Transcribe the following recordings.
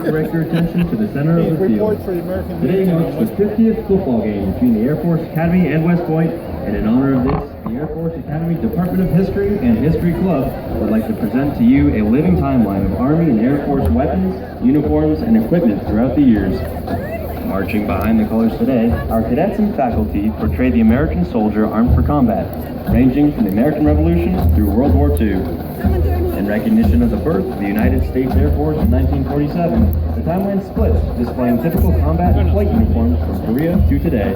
direct your attention to the center of the field. Today marks the 50th football game between the Air Force Academy and West Point, and in honor of this, the Air Force Academy Department of History and History Club would like to present to you a living timeline of Army and Air Force weapons, uniforms, and equipment throughout the years. Marching behind the colors today, our cadets and faculty portray the American soldier armed for combat, ranging from the American Revolution through World War II. In recognition of the birth of the United States Air Force in 1947, the timeline splits, displaying typical combat and flight uniforms from Korea to today.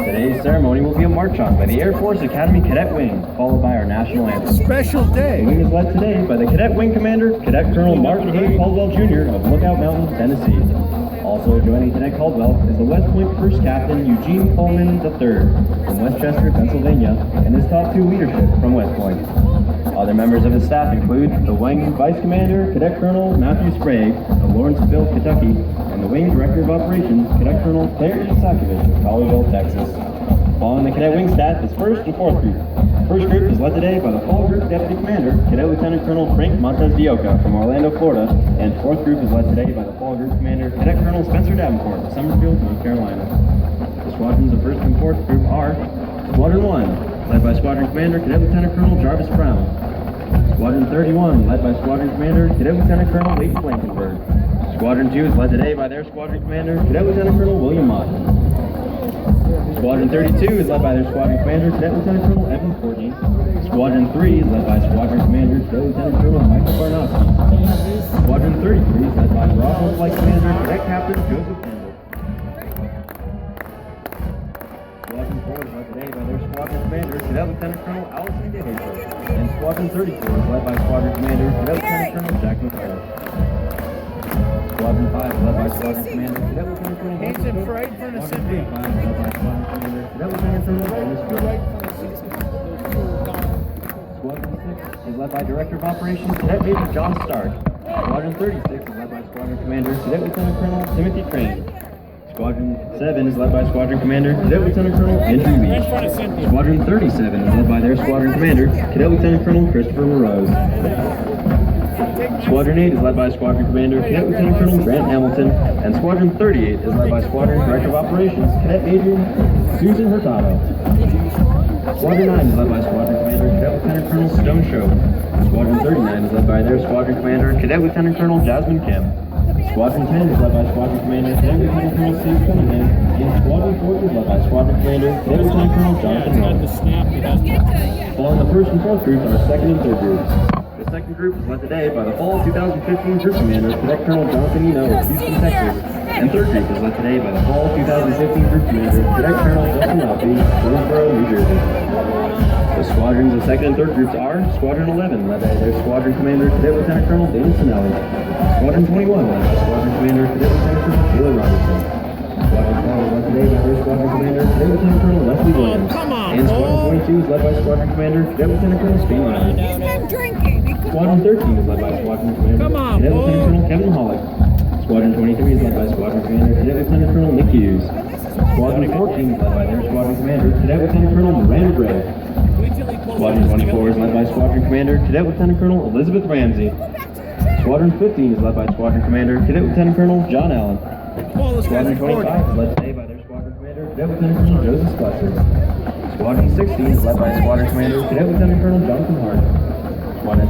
Today's ceremony will be a march-on by the Air Force Academy Cadet Wing, followed by our national anthem. Special day! The wing is led today by the Cadet Wing Commander, Cadet Colonel Mark A. Caldwell Jr. of Lookout Mountain, Tennessee. Also joining Cadet Caldwell is the West Point First Captain Eugene Coleman III from Westchester, Pennsylvania, and his top 2 leadership from West Point. Other members of his staff include the Wing Vice Commander, Cadet Colonel Matthew Sprague of Lawrenceville, Kentucky, and the Wing Director of Operations, Cadet Colonel Claire Isakovich of Colleyville, Texas. Following the Cadet Wing staff is 1st and 4th Group. First group is led today by the Fall Group Deputy Commander, Cadet Lieutenant Colonel Frank Montez de Oca from Orlando, Florida, and 4th Group is led today by the Fall Group Commander, Cadet Colonel Spencer Davenport of Summerfield, North Carolina. The squadrons of 1st and 4th Group are Squadron 1, led by Squadron Commander, Cadet Lieutenant Colonel Jarvis Brown. Squadron 31, led by Squadron Commander, Cadet Lieutenant Colonel Leighton Blankenberg. Squadron 2 is led today by their Squadron Commander, Cadet Lieutenant Colonel William Mott. Squadron 32 is led by their Squadron Commander, Cadet Lieutenant Colonel Evan Courtney. Squadron 3 is led by Squadron Commander, Cadet Lieutenant Colonel Michael Barnowski. Squadron 33 is led by Bravo Flight Commander, Cadet Captain Joseph Campbell. Squadron 4 is led today by their Squadron Commander, Cadet Lieutenant Colonel Allison DeHazel. And Squadron 34 is led by Squadron Commander, Cadet Lieutenant Colonel Jack McCullough. Squadron 5 is led by Squadron Commander, Cadet Lieutenant Colonel Michael Squadron 3 is led by Squadron Commander, Cadet Lieutenant Colonel Dennis Burke. Squadron 6 is led by Director of Operations, Cadet Major John Stark. Squadron 36 is led by Squadron Commander, Cadet Lieutenant Colonel Timothy Crane. Squadron 7 is led by Squadron Commander, Cadet Lieutenant Colonel Andrew Lee. Squadron 37 is led by their Squadron Commander, Cadet Lieutenant Colonel Christopher Morose. Squadron 8 is led by Squadron Commander, Cadet Lieutenant Colonel Grant Hamilton, and Squadron 38 is led by Squadron Director of Operations, Cadet Major Susan Hurtado. Squadron 9 is led by Squadron Commander, Cadet Lieutenant Colonel Stone Show. Squadron 39 is led by their Squadron Commander, Cadet Lieutenant Colonel Jasmine Kim. Squadron 10 is led by Squadron Commander, Cadet Lieutenant Colonel Steve Cunningham, and Squadron 4 is led by Squadron Commander, Cadet Lieutenant Colonel Jonathan Rose. Following the 1st and 4th groups are 2nd and 3rd groups. The 2nd group is led today by the Fall 2015 Group Commander, Cadet Colonel Jonathan Eno of Houston, Texas, and 3rd group is led today by the Fall 2015 Group Commander, Cadet Colonel Justin Alfie, Jonesboro, New Jersey. The squadrons of 2nd and 3rd groups are Squadron 11, led by their Squadron Commander, Cadet Lieutenant Colonel Dana Sinelli. Squadron 21, led by Squadron Commander, Cadet Lieutenant Colonel Taylor Robertson. Squadron 12 is led today by their Squadron Commander, Cadet Lieutenant Colonel Leslie Williams. And Squadron 22 is led by Squadron Commander, Cadet Lieutenant Colonel Spain Ryan. Squadron 13 is led by Squadron Commander, Cadet Lieutenant Colonel Kevin Hollick. Squadron 23 is led by Squadron Commander, Cadet Lieutenant Colonel Nick Hughes. Squadron 14 is led by their Squadron Commander, Cadet Lieutenant Colonel Miranda Gray. Squadron 24 is led by Squadron Commander, Cadet Lieutenant Colonel Elizabeth Ramsey. Squadron 15 is led by Squadron Commander, Cadet Lieutenant Colonel John Allen. Squadron 25 is led today by their Squadron Commander, Cadet Lieutenant Colonel Joseph Slesser. Squadron 16 is led by Squadron Commander, Cadet Lieutenant Colonel Jonathan Hart. Squadron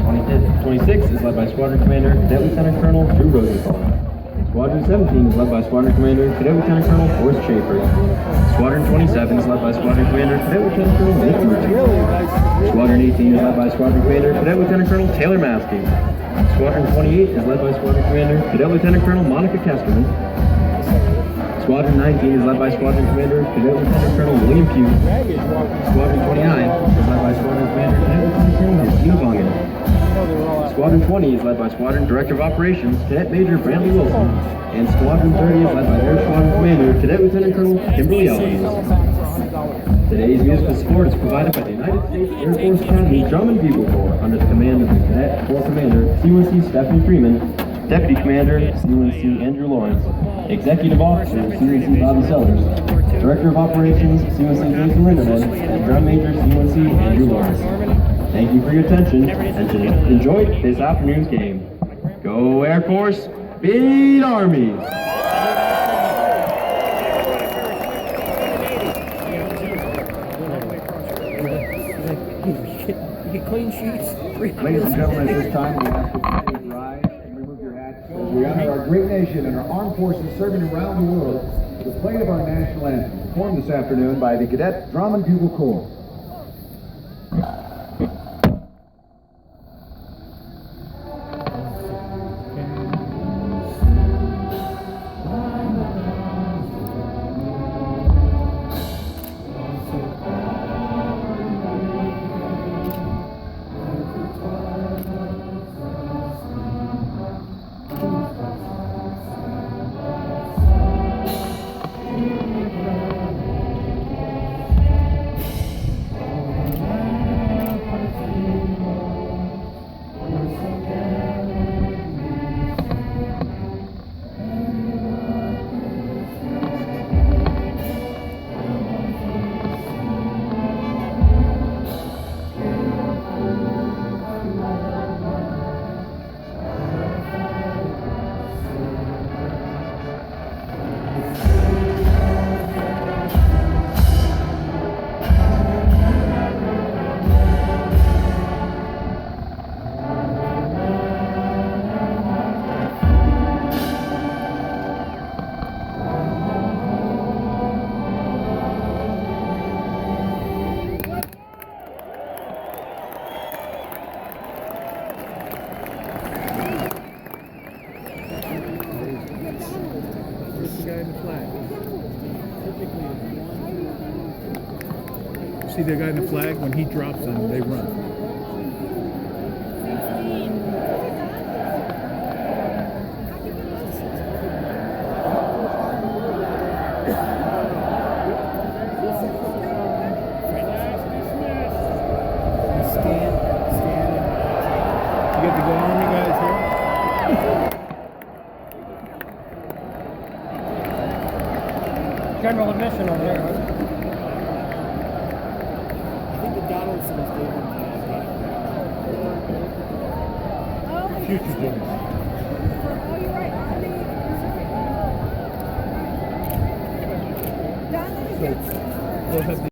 26 is led by Squadron Commander, Cadet Lieutenant Colonel Drew Rosenthal. Squadron 17 is led by Squadron Commander, Cadet Lieutenant Colonel Forrest Schaefer. Squadron 27 is led by Squadron Commander, Cadet Lieutenant Colonel Nick Murphy. Squadron 18 is led by Squadron Commander, Cadet Lieutenant Colonel Taylor Maskey. Squadron 28 is led by Squadron Commander, Cadet Lieutenant Colonel Monica Kesterman. Squadron 19 is led by Squadron Commander, Cadet Lieutenant Colonel William Pugh. Squadron 29 is led by Squadron Commander, Cadet Lieutenant Colonel Christina Vongen. Squadron 20 is led by Squadron Director of Operations, Cadet Major Brantley Wilson. And Squadron 30 is led by their Squadron Commander, Cadet Lieutenant Colonel Kimberly Elkins. Today's musical support is provided by the United States Air Force Academy Drum and Bugle Corps under the command of the Cadet Corps Commander, C1C Stephanie Freeman, Deputy Commander, C1C Andrew Lawrence, Executive Officer, C1C Bobby Sellers, Director of Operations, C1C Jason Linderman, and Drum Major, C1C Andrew Lawrence. Thank you for your attention and enjoy this afternoon's game. Go Air Force, beat Army! You get clean sheets. Ladies and gentlemen, at this time, we ask that you please rise and remove your hats as we honor our great nation and our armed forces serving around the world with the playing of our national anthem, performed this afternoon by the Cadets Drum and Bugle Corps. See the guy in the flag? When he drops them, they run. You got the Go Army guys here? General admission over there. Future general. Oh, you're right. So we'll have the